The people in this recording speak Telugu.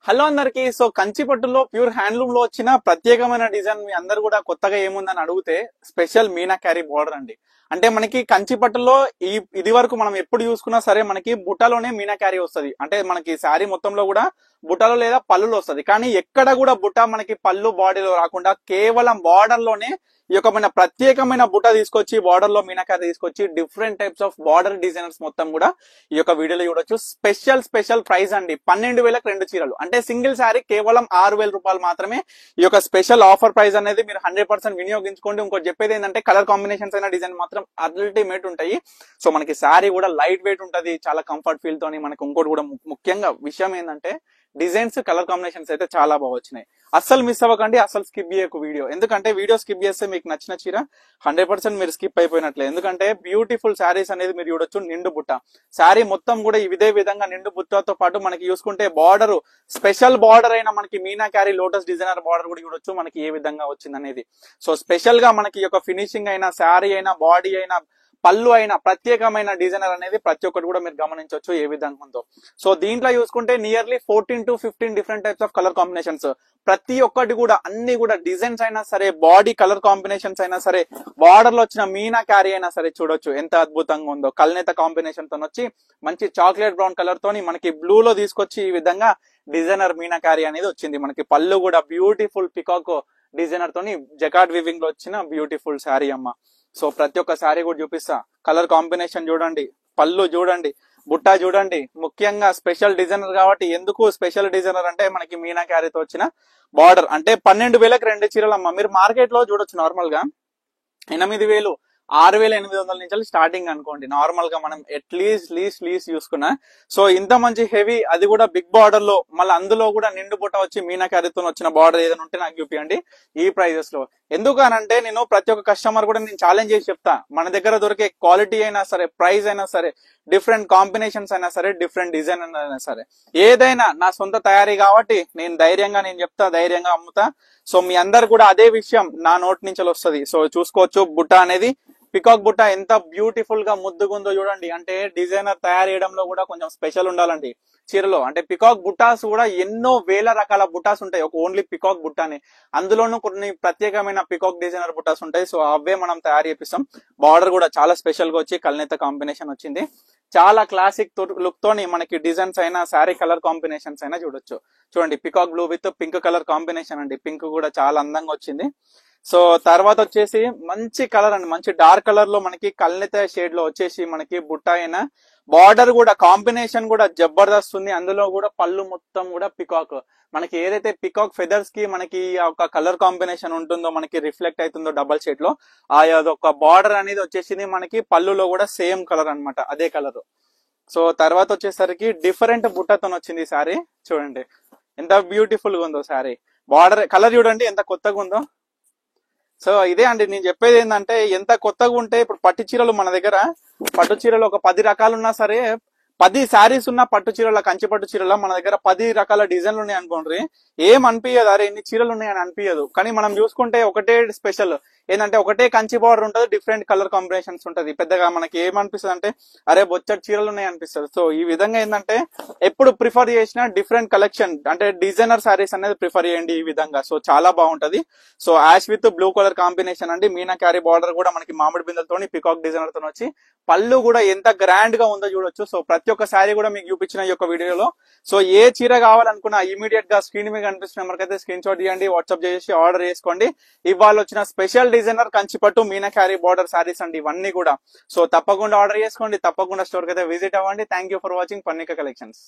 హలో అందరికి. సో కంచిపట్టులో ప్యూర్ హ్యాండ్లూమ్ లో వచ్చిన ప్రత్యేకమైన డిజైన్ మీ అందరు కూడా కొత్తగా ఏముందని అడిగితే స్పెషల్ మీనా క్యారీ బోర్డర్ అండి. అంటే మనకి కంచిపట్టులో ఇది వరకు మనం ఎప్పుడు చూసుకున్నా సరే మనకి బుట్టలోనే మీనా క్యారీ వస్తుంది. అంటే మనకి శారీ మొత్తంలో కూడా బుట్టలో లేదా పళ్ళులో వస్తుంది. కానీ ఎక్కడ కూడా బుట్ట మనకి పళ్ళు బాడీలో రాకుండా కేవలం బార్డర్ లోనే ఈ యొక్క మన ప్రత్యేకమైన బుట్ట తీసుకొచ్చి బార్డర్ లో మీనాకారి తీసుకొచ్చి different types of border designers మొత్తం కూడా ఈ యొక్క వీడియోలో చూడొచ్చు. స్పెషల్ ప్రైస్ అండి 12,000కి 2 చీరలు. అంటే సింగిల్ శారీ కేవలం 6,000 రూపాయలు మాత్రమే. ఈ యొక్క స్పెషల్ ఆఫర్ ప్రైస్ అనేది మీరు 100% వినియోగించుకోండి. ఇంకోటి చెప్పేది ఏంటంటే కలర్ కాంబినేషన్స్ అయిన డిజైన్ మాత్రం అల్టిమేట్ ఉంటాయి. సో మనకి శారీ కూడా లైట్ వెయిట్ ఉంటది, చాలా కంఫర్ట్ ఫీల్ తోని. మనకి ఇంకోటి కూడా ముఖ్యంగా విషయం ఏంటంటే డిజైన్స్ కలర్ కాంబినేషన్స్ అయితే చాలా బాగా వచ్చినాయి. అస్సలు మిస్ అవ్వకండి, అస్సలు స్కిప్ చేయకు వీడియో. ఎందుకంటే వీడియో స్కిప్ చేస్తే మీకు నచ్చిన చీర 100% మీరు స్కిప్ అయిపోయినట్లే. ఎందుకంటే బ్యూటిఫుల్ శారీస్ అనేది మీరు చూడొచ్చు. నిండు బుట్ట శారీ మొత్తం కూడా ఇదే విధంగా నిండు బుట్టతో పాటు మనకి చూసుకుంటే బార్డర్ స్పెషల్ బార్డర్ అయిన మనకి Meena carry lotus designer border కూడా చూడొచ్చు మనకి ఏ విధంగా వచ్చింది అనేది. సో స్పెషల్ గా మనకి యొక్క ఫినిషింగ్ అయినా శారీ అయినా బాడీ అయినా పళ్ళు అయిన ప్రత్యేకమైన డిజైనర్ అనేది ప్రతి ఒక్కటి కూడా మీరు గమనించవచ్చు ఏ విధంగా ఉందో. సో దీంట్లో చూసుకుంటే nearly 14 to 15 different types of colour combinations. ప్రతి ఒక్కటి కూడా అన్ని కూడా డిజైన్స్ అయినా సరే, బాడీ కలర్ కాంబినేషన్స్ అయినా సరే, బార్డర్ లో వచ్చిన మీనా క్యారీ అయినా సరే చూడొచ్చు ఎంత అద్భుతంగా ఉందో. కల్నేత కాంబినేషన్ తో వచ్చి మంచి చాక్లెట్ బ్రౌన్ కలర్ తోని మనకి బ్లూ లో తీసుకొచ్చి ఈ విధంగా డిజైనర్ మీనా క్యారీ అనేది వచ్చింది. మనకి పళ్ళు కూడా బ్యూటిఫుల్ పికాక్ డిజైనర్ తోని జకార్డ్ వివింగ్ లో వచ్చిన బ్యూటిఫుల్ శారీ అమ్మ. సో ప్రతి ఒక్క శారీ కూడా చూపిస్తా. కలర్ కాంబినేషన్ చూడండి, పళ్ళు చూడండి, బుట్ట చూడండి. ముఖ్యంగా స్పెషల్ డిజైనర్ కాబట్టి. ఎందుకు స్పెషల్ డిజైనర్ అంటే మనకి మీనా క్యారీతో వచ్చిన బార్డర్. అంటే 12,000కి 2 చీరలు అమ్మ. మీరు మార్కెట్ లో చూడొచ్చు నార్మల్ గా 8,000 6,800 నుంచి స్టార్టింగ్ అనుకోండి నార్మల్ గా మనం లీస్ట్ చూసుకున్నా. సో ఇంత మంచి హెవీ, అది కూడా బిగ్ బార్డర్ లో, మళ్ళీ అందులో కూడా నిండు బుట్ట వచ్చి మీనా క్యారీతో వచ్చిన బార్డర్ ఏదైనా ఉంటే నాకు చూపియండి ఈ ప్రైజెస్ లో. ఎందుకనంటే నేను ప్రతి ఒక్క కస్టమర్ కూడా నేను ఛాలెంజ్ చేసి చెప్తా, మన దగ్గర దొరికే క్వాలిటీ అయినా సరే, ప్రైస్ అయినా సరే, డిఫరెంట్ కాంబినేషన్స్ అయినా సరే, డిఫరెంట్ డిజైన్ అయినా సరే, ఏదైనా నా సొంత తయారీ కాబట్టి నేను ధైర్యంగా చెప్తా, ధైర్యంగా అమ్ముతా. సో మీ అందరు కూడా అదే విషయం నా నోటి నుంచి వస్తుంది. సో చూసుకోవచ్చు బుట్ట అనేది పికాక్ బుట్ట ఎంత బ్యూటిఫుల్ గా ముద్దుగుందో చూడండి. అంటే డిజైనర్ తయారు చేయడంలో కూడా కొంచెం స్పెషల్ ఉండాలండి చీరలో. అంటే పికాక్ బుట్టాస్ కూడా ఎన్నో వేల రకాల బుట్టాస్ ఉంటాయి, ఒక ఓన్లీ పికాక్ బుట్టాని. అందులోనూ కొన్ని ప్రత్యేకమైన పికాక్ డిజైనర్ బుట్టాస్ ఉంటాయి. సో అవే మనం తయారు చేపిస్తాం. బార్డర్ కూడా చాలా స్పెషల్ గా వచ్చి కల్నేత కాంబినేషన్ వచ్చింది. చాలా క్లాసిక్ లుక్ తోని మనకి డిజైన్స్ అయినా, శారీ కలర్ కాంబినేషన్స్ అయినా చూడొచ్చు. చూడండి peacock blue with pink colour combination అండి. పింక్ కూడా చాలా అందంగా వచ్చింది. సో తర్వాత వచ్చేసి మంచి కలర్ అండి, మంచి డార్క్ కలర్ లో మనకి కల్నేత షేడ్ లో వచ్చేసి మనకి బుట్ట అయినా, బార్డర్ కూడా కాంబినేషన్ కూడా జబర్దస్త్ ఉంది. అందులో కూడా పళ్ళు మొత్తం కూడా పికాక్. మనకి ఏదైతే పికాక్ ఫెదర్స్ కి మనకి ఒక కలర్ కాంబినేషన్ ఉంటుందో, మనకి రిఫ్లెక్ట్ అవుతుందో డబల్ షేడ్ లో, అదొక బార్డర్ అనేది వచ్చేసింది మనకి పళ్ళులో కూడా సేమ్ కలర్ అన్నమాట, అదే కలర్. సో తర్వాత వచ్చేసరికి డిఫరెంట్ బుట్టతో వచ్చింది ఈ శారీ. చూడండి ఎంత బ్యూటిఫుల్ గా ఉందో శారీ. బార్డర్ కలర్ చూడండి ఎంత కొత్తగా ఉందో. సో ఇదే అండి నేను చెప్పేది ఏంటంటే, ఎంత కొత్తగా ఉంటే ఇప్పుడు పట్టు చీరలు మన దగ్గర, పట్టు చీరలు ఒక 10 రకాలు ఉన్నా సరే, 10 శారీస్ ఉన్న పట్టు చీరల, కంచి పట్టు చీరల మన దగ్గర 10 రకాల డిజైన్లు ఉన్నాయి అనుకోండి, ఏం అనిపించదు, అరే ఇన్ని చీరలు ఉన్నాయని అనిపించదు. కానీ మనం చూసుకుంటే ఒకటే స్పెషల్ ఏంటంటే, ఒకటే కంచి బార్డర్ ఉంటుంది, డిఫరెంట్ కలర్ కాంబినేషన్స్ ఉంటది. పెద్దగా మనకి ఏమనిపిస్తుంది అంటే అరే బొచ్చటి చీరలు ఉన్నాయి అనిపిస్తుంది. సో ఈ విధంగా ఏంటంటే ఎప్పుడు ప్రిఫర్ చేసిన డిఫరెంట్ కలెక్షన్ అంటే డిజైనర్ శారీస్ అనేది ప్రిఫర్ చేయండి ఈ విధంగా. సో చాలా బాగుంటది. So ash with blue colour combination అండి. మీనా క్యారీ బార్డర్ కూడా మనకి మామిడి బిందెలతో పికాక్ డిజైనర్ తో వచ్చి పళ్ళు కూడా ఎంత గ్రాండ్ గా ఉందో చూడొచ్చు. సో ప్రతి ఒక్క శారీ కూడా మీకు చూపించిన ఈ యొక్క వీడియోలో. సో ఏ చీర కావాలనుకున్నా ఇమీడియట్ గా స్క్రీన్ మీద కనిపిస్తున్న నెంబర్ అయితే స్క్రీన్ షాట్ తీయండి, వాట్సాప్ చేసి ఆర్డర్ చేసుకోండి. ఇవాళ వచ్చిన స్పెషల్ డిజైనర్ కంచిపట్టు మీనా క్యారీ బార్డర్ శారీస్ అండి ఇవన్నీ కూడా. సో తప్పకుండా ఆర్డర్ చేసుకోండి, తప్పకుండా స్టోర్ కి అయితే విజిట్ అవ్వండి. Thank you for watching Parnika collections.